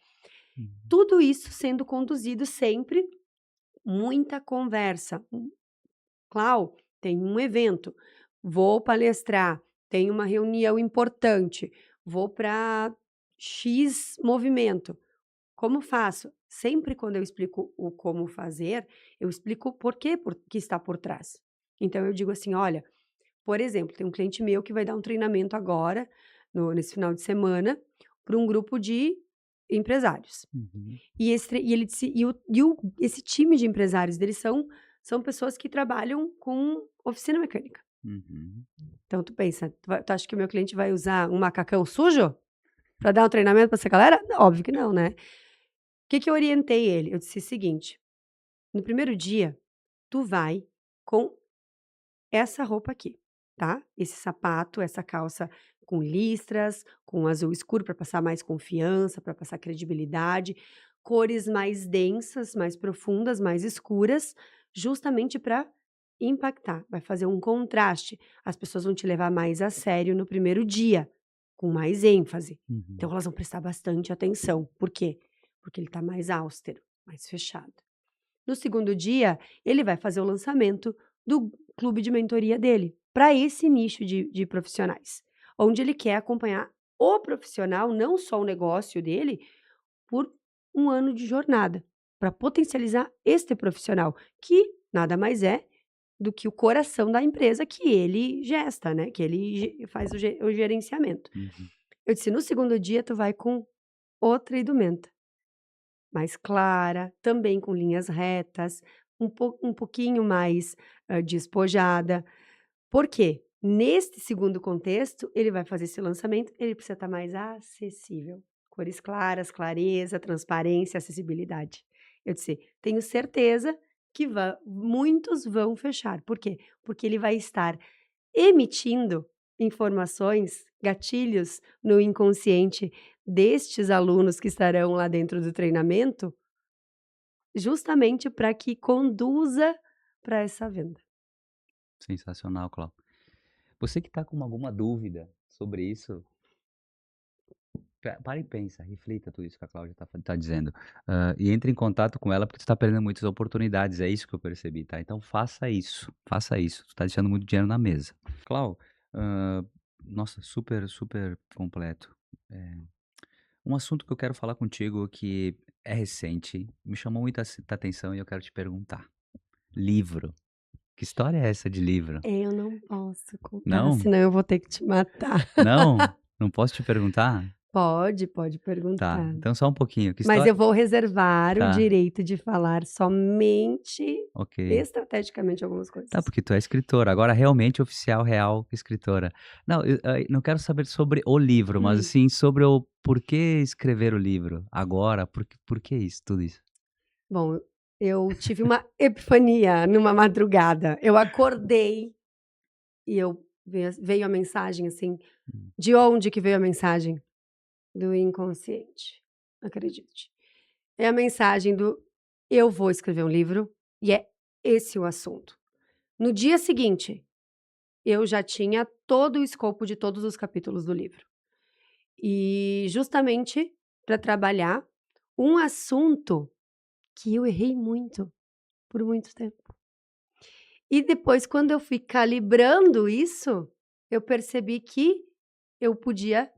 Speaker 1: Uhum.
Speaker 2: Tudo isso sendo conduzido sempre, muita conversa. Clau, tem um evento, vou palestrar, tem uma reunião importante, vou para X movimento. Como faço? Sempre quando eu explico o como fazer, eu explico que está por trás. Então eu digo assim: olha, por exemplo, tem um cliente meu que vai dar um treinamento agora, nesse final de semana, para um grupo de empresários.
Speaker 1: Uhum.
Speaker 2: E ele disse, esse time de empresários deles são pessoas que trabalham com oficina mecânica.
Speaker 1: Uhum.
Speaker 2: Então tu pensa, tu acha que o meu cliente vai usar um macacão sujo para dar um treinamento para essa galera? Óbvio que não, né? O que eu orientei ele? Eu disse o seguinte: no primeiro dia, tu vai com essa roupa aqui, tá? Esse sapato, essa calça com listras, com azul escuro para passar mais confiança, para passar credibilidade, cores mais densas, mais profundas, mais escuras, justamente para impactar. Vai fazer um contraste. As pessoas vão te levar mais a sério no primeiro dia, com mais ênfase. Então
Speaker 1: Uhum.
Speaker 2: elas vão prestar bastante atenção. Por quê? Porque ele está mais austero, mais fechado. No segundo dia, ele vai fazer o lançamento do clube de mentoria dele, para esse nicho de profissionais, onde ele quer acompanhar o profissional, não só o negócio dele, por um ano de jornada, para potencializar este profissional, que nada mais é do que o coração da empresa que ele gesta, né? Que ele faz o gerenciamento.
Speaker 1: Uhum.
Speaker 2: Eu disse: no segundo dia, tu vai com outra indumenta mais clara, também com linhas retas, um pouquinho mais, despojada. Por quê? Neste segundo contexto, ele vai fazer esse lançamento, ele precisa estar mais acessível. Cores claras, clareza, transparência, acessibilidade. Eu disse: "Tenho certeza que muitos vão fechar". Por quê? Porque ele vai estar emitindo informações, gatilhos no inconsciente destes alunos que estarão lá dentro do treinamento, justamente para que conduza para essa venda.
Speaker 1: Sensacional, Clau. Você que está com alguma dúvida sobre isso, para e pensa, reflita tudo isso que a Cláudia tá dizendo, e entre em contato com ela, porque tu tá perdendo muitas oportunidades, é isso que eu percebi, tá. Então faça isso, tu tá deixando muito dinheiro na mesa. Clau, hã, nossa, super, super completo. Um assunto que eu quero falar contigo que é recente, me chamou muita atenção e eu quero te perguntar. Livro, que história é essa de livro?
Speaker 2: Eu não posso contar,
Speaker 1: Não?
Speaker 2: senão eu vou ter que te matar.
Speaker 1: Não? Não posso te perguntar?
Speaker 2: Pode
Speaker 1: Tá,
Speaker 2: perguntar.
Speaker 1: então só um pouquinho, que
Speaker 2: Mas eu
Speaker 1: história
Speaker 2: vou reservar o
Speaker 1: tá,
Speaker 2: direito de falar somente
Speaker 1: ok.
Speaker 2: estrategicamente algumas
Speaker 1: Tá,
Speaker 2: coisas.
Speaker 1: porque tu é escritora, agora realmente oficial, real escritora. Não, não quero saber sobre o livro, mas
Speaker 2: Hum.
Speaker 1: assim, sobre o porquê escrever o livro agora, por que isso, tudo isso?
Speaker 2: Bom, eu tive uma epifania numa madrugada. Eu acordei e veio a mensagem, assim,
Speaker 1: Hum.
Speaker 2: de onde que veio a mensagem? Do inconsciente, acredite. É a mensagem do: "Eu vou escrever um livro, E é esse o assunto. No dia seguinte, eu já tinha todo o escopo de todos os capítulos do livro. E justamente para trabalhar um assunto que eu errei muito, por muito tempo. E depois, quando eu fui calibrando isso, eu percebi que eu podia,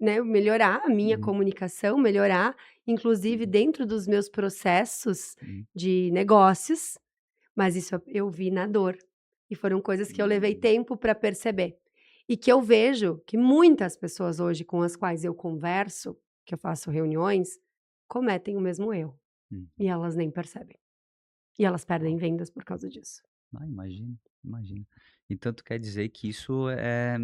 Speaker 2: né, melhorar a minha
Speaker 1: Uhum,
Speaker 2: comunicação, melhorar, inclusive dentro dos meus processos
Speaker 1: uhum.
Speaker 2: de negócios, mas isso eu vi na dor. E foram coisas que eu levei
Speaker 1: Hum,
Speaker 2: tempo para perceber. E que eu vejo que muitas pessoas hoje com as quais eu converso, que eu faço reuniões, cometem o mesmo erro. E
Speaker 1: uhum.
Speaker 2: elas nem percebem. E elas perdem
Speaker 1: Uau.
Speaker 2: vendas por causa disso.
Speaker 1: Ah, imagino, imagino. Então tu quer dizer que isso é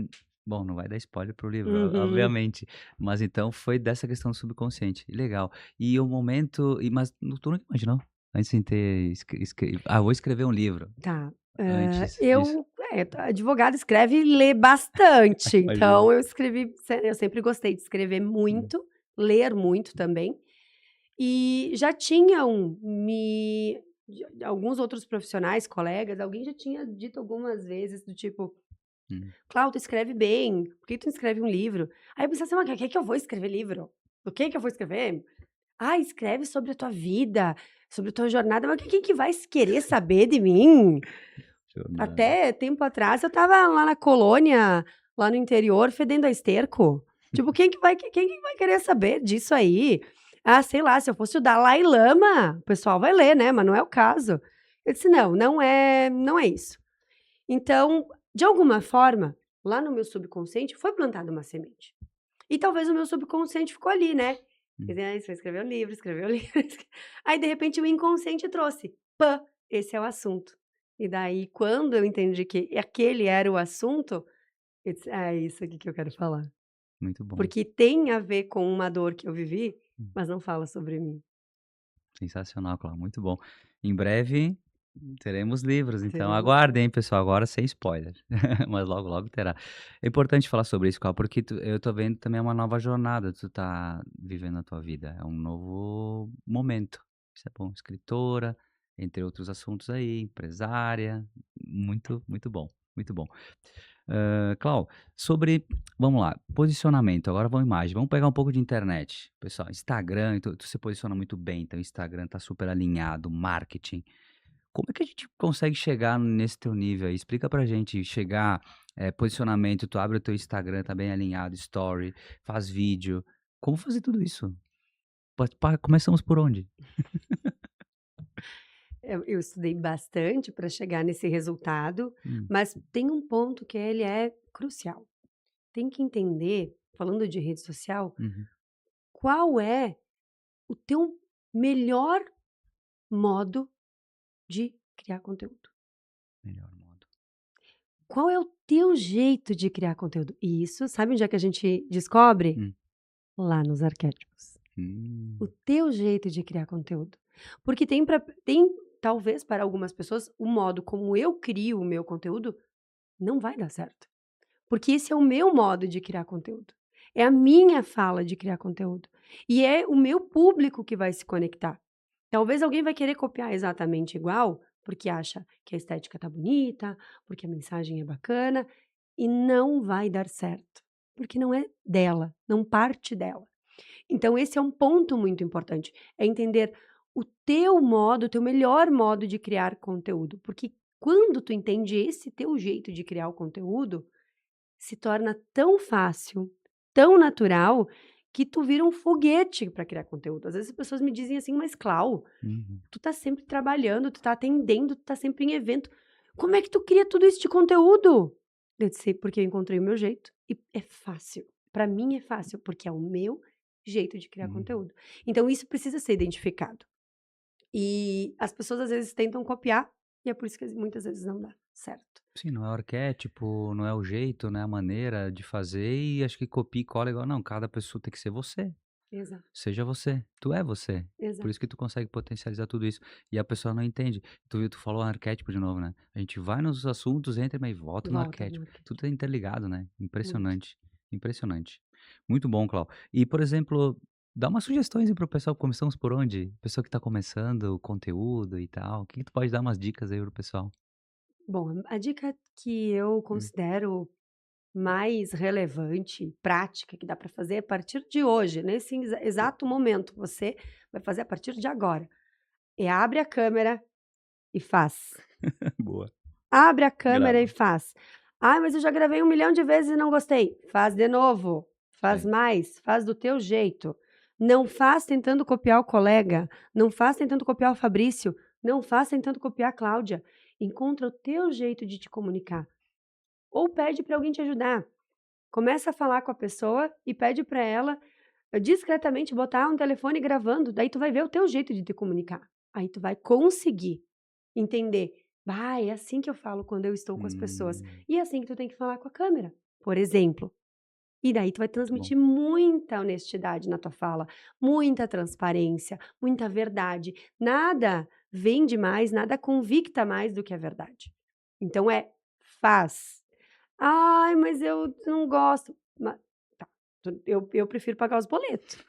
Speaker 1: bom, não vai dar spoiler pro livro,
Speaker 2: Uhum.
Speaker 1: obviamente, mas então foi dessa questão do subconsciente, legal. E o momento mas tu nunca imaginou, antes de ter vou escrever um livro,
Speaker 2: Tá.
Speaker 1: antes disso?
Speaker 2: Advogado escreve e lê bastante,
Speaker 1: Imagino.
Speaker 2: então eu sempre gostei de escrever
Speaker 1: Hum,
Speaker 2: muito, ler muito também, e já tinham me alguns outros profissionais, colegas, alguém já tinha dito algumas vezes do tipo:
Speaker 1: hum.
Speaker 2: "Cláudia, tu escreve bem, por que tu não escreve um livro?". Aí eu pensava assim: "Mas o que que eu vou escrever livro? O que que eu vou escrever? Ah, escreve sobre a tua vida, sobre a tua jornada", mas quem que vai querer saber de mim?
Speaker 1: Jornada.
Speaker 2: Até tempo atrás eu estava lá na colônia, lá no interior, fedendo a esterco. Tipo, quem que vai querer saber disso aí? Ah, sei lá, se eu fosse o Dalai Lama, o pessoal vai ler, né, mas não é o caso. Eu disse: "Não, não é isso". Então, de alguma forma, lá no meu subconsciente foi plantada uma semente. E talvez o meu subconsciente ficou ali, né. Quer
Speaker 1: Hum,
Speaker 2: dizer: "Ai, você vai escrever um livro, escrever um livro". Aí, de repente, o inconsciente trouxe: "Pã, esse é o assunto". E daí, quando eu entendi que aquele era o assunto, eu disse: "É isso aqui que eu quero falar".
Speaker 1: muito bom.
Speaker 2: Porque tem a ver com uma dor que eu vivi,
Speaker 1: Hum.
Speaker 2: mas não fala sobre mim.
Speaker 1: Sensacional, Cláudio, muito bom. Em breve teremos livros, então
Speaker 2: Teremos
Speaker 1: aguardem,
Speaker 2: livro.
Speaker 1: hein, pessoal, agora sem spoiler, mas logo, logo terá. É importante falar sobre isso, Cláudio, porque eu tô vendo também uma nova jornada, tu tá vivendo na tua vida, é um novo momento. Isso é bom, escritora, entre outros assuntos aí, empresária, muito, muito bom, muito bom. Clau, sobre vamos lá, posicionamento, agora vamos imagem, vamos pegar um pouco de internet. Pessoal, Instagram, tu se posiciona muito bem, então o Instagram tá super alinhado, marketing. Como é que a gente consegue chegar nesse teu nível aí? Explica pra gente, chegar, posicionamento, tu abre o teu Instagram, tá bem alinhado, story, faz vídeo. Como fazer tudo isso? Começamos por onde?
Speaker 2: Eu estudei bastante para chegar nesse resultado,
Speaker 1: Hum,
Speaker 2: mas tem um ponto que ele é crucial. Tem que entender, falando de rede social,
Speaker 1: uhum,
Speaker 2: qual é o teu melhor modo de criar conteúdo.
Speaker 1: melhor modo.
Speaker 2: Qual é o teu jeito de criar conteúdo? E isso, sabe onde é que a gente descobre?
Speaker 1: Hum,
Speaker 2: Lá nos arquétipos. O
Speaker 1: hum,
Speaker 2: teu jeito de criar conteúdo. Porque tem, talvez para algumas pessoas, o modo como eu crio o meu conteúdo não vai dar certo. Porque esse é o meu modo de criar conteúdo. É a minha fala de criar conteúdo. E é o meu público que vai se conectar. Talvez alguém vai querer copiar exatamente igual, porque acha que a estética tá bonita, porque a mensagem é bacana, e não vai dar certo, porque não é dela, não parte dela. Então esse é um ponto muito importante, é entender o teu modo, o teu melhor modo de criar conteúdo, porque quando tu entende esse teu jeito de criar o conteúdo, se torna tão fácil, tão natural, que tu vira um foguete para criar conteúdo. Às vezes as pessoas me dizem assim: "Mas Clau,
Speaker 1: uhum.
Speaker 2: tu tá sempre trabalhando, tu tá atendendo, tu tá sempre em evento. Como é que tu cria tudo isso de conteúdo?" Eu disse: "Porque eu encontrei o meu jeito e é fácil. Para mim é fácil, porque é o meu jeito de criar
Speaker 1: Uhum.
Speaker 2: conteúdo". Então isso precisa ser identificado. E as pessoas às vezes tentam copiar, e é por isso que muitas vezes não dá certo.
Speaker 1: Sim, não é o arquétipo, não é o jeito, né, a maneira de fazer e acho que copia e cola igual não, cada pessoa tem que ser você,
Speaker 2: Exato,
Speaker 1: seja você, tu é você, por isso
Speaker 2: exato.
Speaker 1: que tu consegue potencializar tudo isso, e a pessoa não entende. Tu viu, tu falou arquétipo de novo, né, a gente vai nos assuntos, entra, mas volta no
Speaker 2: Volta no
Speaker 1: arquétipo, tudo
Speaker 2: arquétipo.
Speaker 1: é interligado, né,
Speaker 2: Muito.
Speaker 1: impressionante, impressionante. Muito bom, Clau. E, por exemplo, dá umas sugestões aí para o pessoal, começamos por onde? Pessoa que está começando o conteúdo e tal, o que que tu pode dar umas dicas aí para o pessoal?
Speaker 2: Bom, a dica que eu
Speaker 1: Hum,
Speaker 2: considero mais relevante, prática, que dá para fazer a partir de hoje, nesse exato momento, você vai fazer a partir de agora, é abre a câmera e faz.
Speaker 1: boa,
Speaker 2: Abre a câmera e
Speaker 1: grava.
Speaker 2: faz. "Ai, mas eu já gravei 1 milhão de vezes e não gostei". Faz de novo, faz
Speaker 1: É.
Speaker 2: mais, faz do teu jeito. Não faz tentando copiar o colega, não faz tentando copiar o Fabrício, não faz tentando copiar a Cláudia. Encontra o teu jeito de te comunicar. Ou pede para alguém te ajudar. Começa a falar com a pessoa e pede para ela, discretamente botar um telefone gravando, daí tu vai ver o teu jeito de te comunicar. Aí tu vai conseguir entender: "Ah, é assim que eu falo quando eu estou com as pessoas,
Speaker 1: Hum,
Speaker 2: e é assim que tu tem que falar com a câmera", por exemplo. E daí tu vai
Speaker 1: muito bom.
Speaker 2: transmitir muita honestidade na tua fala, muita transparência, muita verdade. Nada vende mais, nada convicta mais do que a verdade. Então faz. "Ai, mas eu não gosto", tá, eu prefiro pagar os boletos,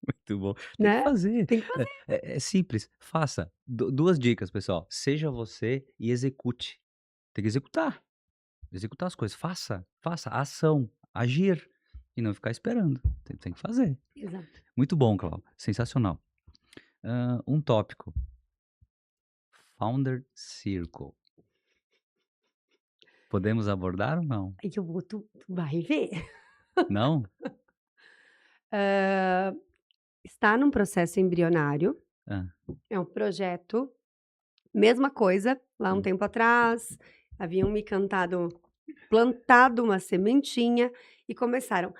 Speaker 1: Muito bom. Tem que
Speaker 2: né.
Speaker 1: fazer.
Speaker 2: Tem que
Speaker 1: É
Speaker 2: fazer.
Speaker 1: é simples, faça. 2 dicas, pessoal, seja você e execute. Tem que executar, executar as coisas. Faça, ação, agir, e não ficar esperando. Tem que fazer.
Speaker 2: Exato.
Speaker 1: Muito bom, Clau, sensacional. Um tópico, Founder Circle. Podemos abordar ou não?
Speaker 2: Aí eu vou tu vai ver.
Speaker 1: Não?
Speaker 2: Hã, está num processo embrionário,
Speaker 1: Hã,
Speaker 2: é um projeto, mesma coisa, lá um
Speaker 1: hum.
Speaker 2: tempo atrás, haviam me plantado uma sementinha e começaram: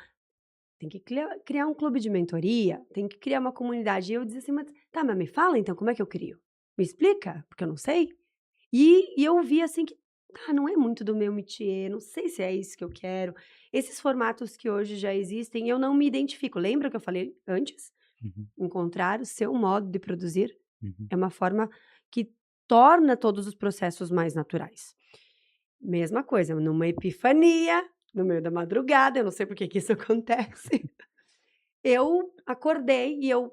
Speaker 2: "Tem que criar um clube de mentoria, tem que criar uma comunidade", e eu dizia assim: "Mas tá, mas me fala então como é que eu crio? Me explica, porque eu não sei". E eu vi assim que, tá, não é muito do meu métier, não sei se é isso que eu quero. Esses formatos que hoje já existem, eu não me identifico. Lembra que eu falei antes?
Speaker 1: Uhum,
Speaker 2: Encontrar o seu modo de produzir
Speaker 1: uhum.
Speaker 2: é uma forma que torna todos os processos mais naturais. Mesma coisa, numa epifania, no meio da madrugada, eu não sei por que que isso acontece, eu acordei e eu: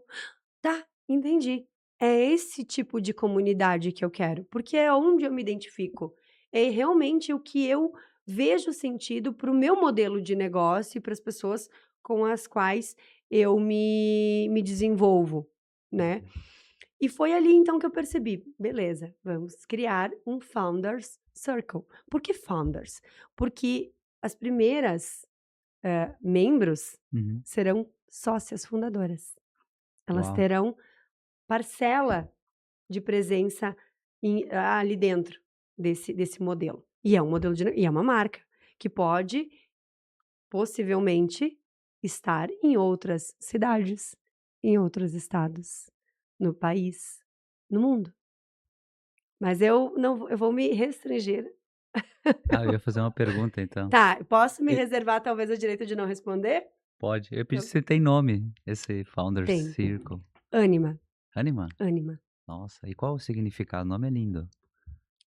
Speaker 2: "Tá, entendi. É esse tipo de comunidade que eu quero, porque é onde eu me identifico. É realmente o que eu vejo sentido para o meu modelo de negócio e para as pessoas com as quais eu me desenvolvo, né". E foi ali então que eu percebi: beleza, vamos criar um Founders Circle. Por que Founders? Porque as primeiras, membros
Speaker 1: Uhum.
Speaker 2: serão sócias fundadoras. Elas
Speaker 1: Uau.
Speaker 2: terão parcela de presença ali dentro desse modelo. E é um modelo e é uma marca que pode, possivelmente, estar em outras cidades, em outros estados, no país, no mundo. Mas eu não vou eu vou me restringir.
Speaker 1: Ah, eu ia fazer uma pergunta então.
Speaker 2: Tá, posso me
Speaker 1: E
Speaker 2: reservar talvez o direito de não responder?
Speaker 1: pode. Eu ia pedir
Speaker 2: Eu
Speaker 1: se você tem nome, esse Founder
Speaker 2: tenho.
Speaker 1: Circle.
Speaker 2: Ânima,
Speaker 1: Anima?
Speaker 2: ânima.
Speaker 1: Nossa, e qual o significado? O nome é lindo.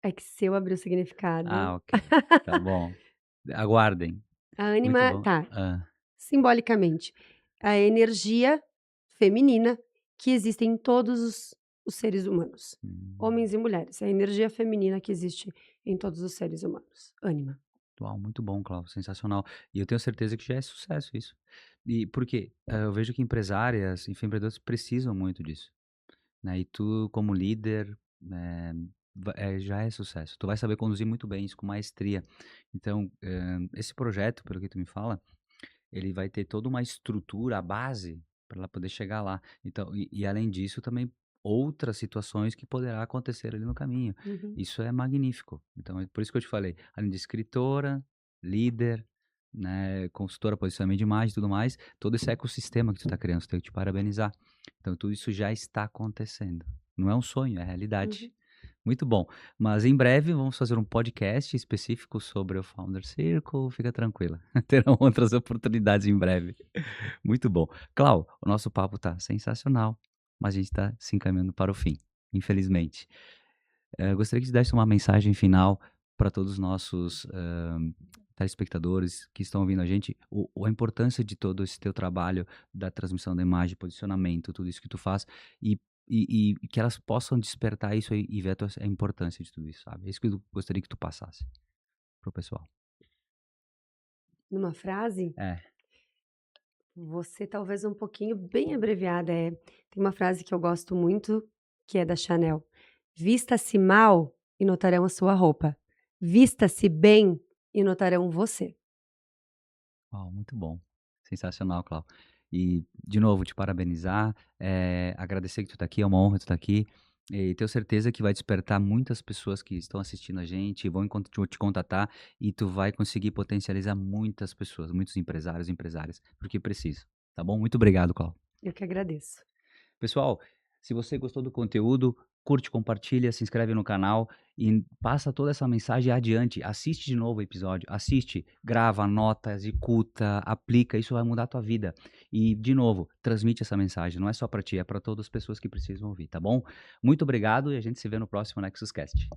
Speaker 2: É que se eu abrir o significado
Speaker 1: Ah, ok. Tá bom. Aguardem.
Speaker 2: a
Speaker 1: Muito
Speaker 2: ânima
Speaker 1: bom.
Speaker 2: tá.
Speaker 1: Hã.
Speaker 2: Simbolicamente, a energia feminina que existe em todos os seres humanos,
Speaker 1: Hum.
Speaker 2: homens e mulheres, é a energia feminina que existe em todos os seres humanos. Ânima.
Speaker 1: Uau, muito bom, Cláudio, sensacional. E eu tenho certeza que já é sucesso isso. E por quê? Eu vejo que empresárias, empreendedores precisam muito disso, né, e tu como líder, já é sucesso. Tu vai saber conduzir muito bem isso, com maestria. Então, esse projeto, pelo que tu me fala, ele vai ter toda uma estrutura, a base, para ela poder chegar lá. Então e além disso também outras situações que poderá acontecer ali no caminho.
Speaker 2: Uhum,
Speaker 1: Isso é magnífico. Então é por isso que eu te falei, além de escritora, líder, né, consultora, posicionamento de imagem e tudo mais, todo esse ecossistema que tu está criando, você tem que te parabenizar. Então tudo isso já está acontecendo. Não é um sonho, é realidade.
Speaker 2: uhum.
Speaker 1: Muito bom. Mas em breve vamos fazer um podcast específico sobre o Founder Circle, fica tranquila. Terão outras oportunidades em breve. Muito bom. Clau, o nosso papo tá sensacional, mas a gente está se encaminhando para o fim, infelizmente. Gostaria que você desse uma mensagem final para todos os nossos telespectadores que estão ouvindo a gente, a importância de todo esse teu trabalho da transmissão da imagem, posicionamento, tudo isso que tu faz e, e que elas possam despertar isso e ver a importância de tudo isso, sabe? É isso que eu gostaria que tu passasse pro pessoal.
Speaker 2: Numa frase,
Speaker 1: É,
Speaker 2: você talvez um pouquinho bem abreviada. Tem uma frase que eu gosto muito, que é da Chanel: "Vista-se mal e notarão a sua roupa. Vista-se bem e notarão você".
Speaker 1: uau, muito bom. Sensacional, Clau. E, de novo, te parabenizar, agradecer que tu tá aqui, é uma honra tu tá aqui. E tenho certeza que vai despertar muitas pessoas que estão assistindo a gente, vão te contatar e tu vai conseguir potencializar muitas pessoas, muitos empresários e empresárias, porque precisa. Tá bom? Muito obrigado, Clau.
Speaker 2: Eu que agradeço.
Speaker 1: Pessoal, se você gostou do conteúdo, curte, compartilha, se inscreve no canal e passa toda essa mensagem adiante. Assiste de novo o episódio, assiste, grava, anota, executa, aplica, isso vai mudar a tua vida. E, de novo, transmite essa mensagem, não é só para ti, é para todas as pessoas que precisam ouvir, tá bom? Muito obrigado e a gente se vê no próximo Nexus Cast.